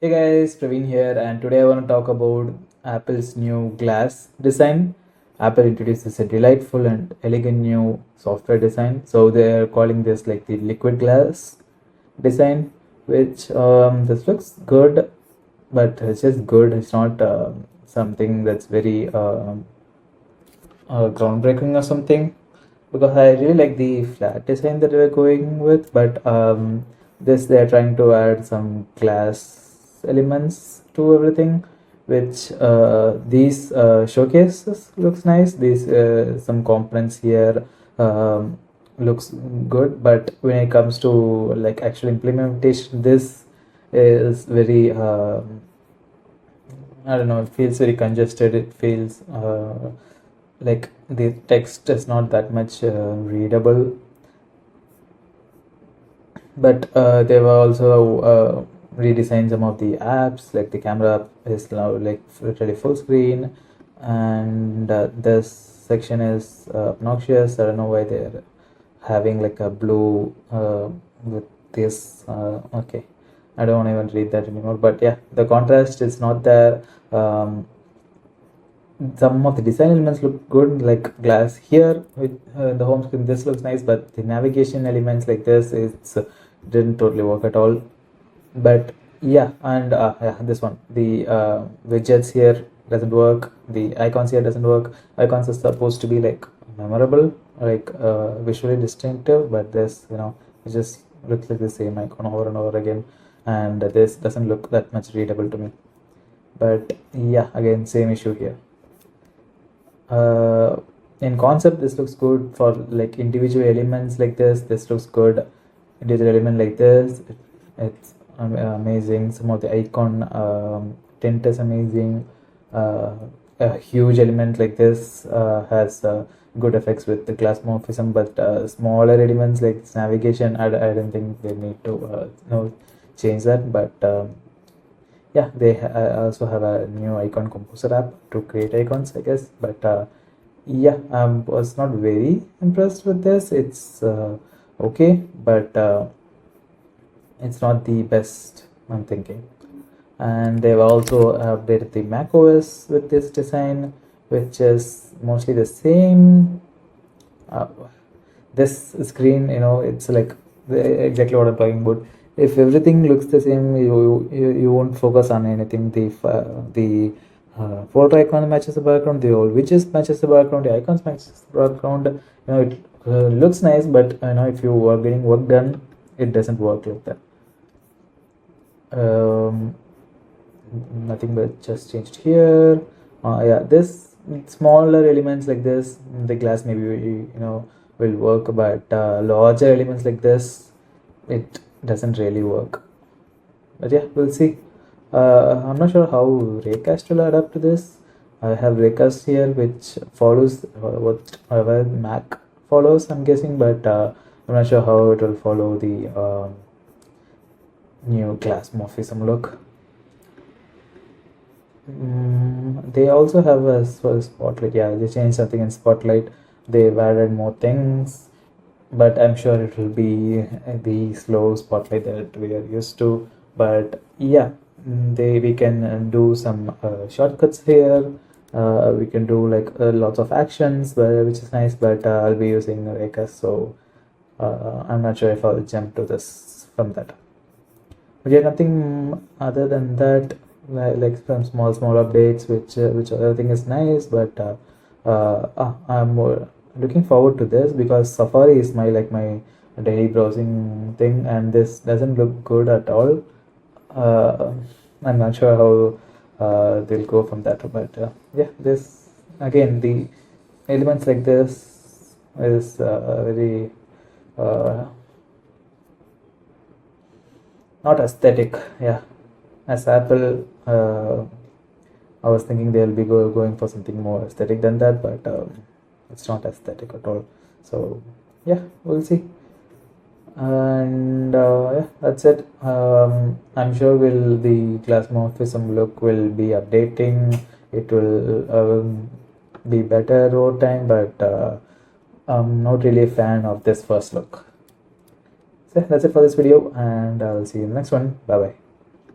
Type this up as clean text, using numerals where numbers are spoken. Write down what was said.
Hey guys, Praveen here, and today I want to talk about Apple's new glass design. Apple introduces a delightful and elegant new software design. So they're calling this like the liquid glass design, which this looks good, but it's just good. It's not something that's very groundbreaking or something, because I really like the flat design that we're going with, but this they're trying to add some glass elements to everything, which these showcases looks nice. These some components here looks good, but when it comes to like actual implementation, this is very I don't know, it feels very congested. It feels like the text is not that much readable. But they've also redesigned some of the apps, like the camera app is now like literally full screen, and this section is obnoxious. I don't know why they're having like a blue with this. Okay, I don't even read that anymore. But yeah, the contrast is not there. Some of the design elements look good, like glass here with the home screen. This looks nice, but the navigation elements like this, it's didn't totally work at all. But yeah, and yeah, this one, the widgets here doesn't work. The icons here doesn't work. Icons are supposed to be like memorable, like visually distinctive, but this, it just looks like the same icon over and over again, and this doesn't look that much readable to me. But yeah, again, same issue here. In concept, this looks good for like individual elements like this looks good. Individual element like this, it's amazing. Some of the icon tint is amazing. A huge element like this has good effects with the glass morphism, but smaller elements like this navigation, I don't think they need to change that. But yeah, they also have a new icon composer app to create icons, I guess. But yeah, I was not very impressed with this. It's okay, but it's not the best, I'm thinking. And they've also updated the Mac OS with this design, which is mostly the same. uh, this screen, it's like exactly what I'm talking about. If everything looks the same, you won't focus on anything. The photo icon matches the background, the old widgets matches the background, the icons matches the background. It looks nice, but if you are getting work done, it doesn't work like that. um, Nothing but just changed here. Yeah, this smaller elements like this, the glass maybe will work, but larger elements like this, it doesn't really work. But yeah, we'll see. I'm not sure how Raycast will adapt to this. I have Raycast here, which follows whatever Mac follows, I'm guessing, but I'm not sure how it will follow the new glass morphism look. They also have a Spotlight. Yeah, they changed something in Spotlight. They've added more things, but I'm sure it will be the slow Spotlight that we are used to. But yeah, we can do some shortcuts here. We can do like lots of actions, which is nice. But I'll be using Reka, so I'm not sure if I'll jump to this from that. But yeah, nothing other than that, like some small updates, which everything is nice. But I'm more looking forward to this, because Safari is my daily browsing thing, and this doesn't look good at all. uh, I'm not sure how they'll go from that. But yeah, this again, the elements like this is very uh, not aesthetic. Yeah, as Apple, I was thinking they'll be going for something more aesthetic than that, but it's not aesthetic at all. So yeah, we'll see. And yeah, that's it. I'm sure will the glass morphism look will be updating. It will be better over time, but I'm not really a fan of this first look. So that's it for this video, and I'll see you in the next one. Bye bye.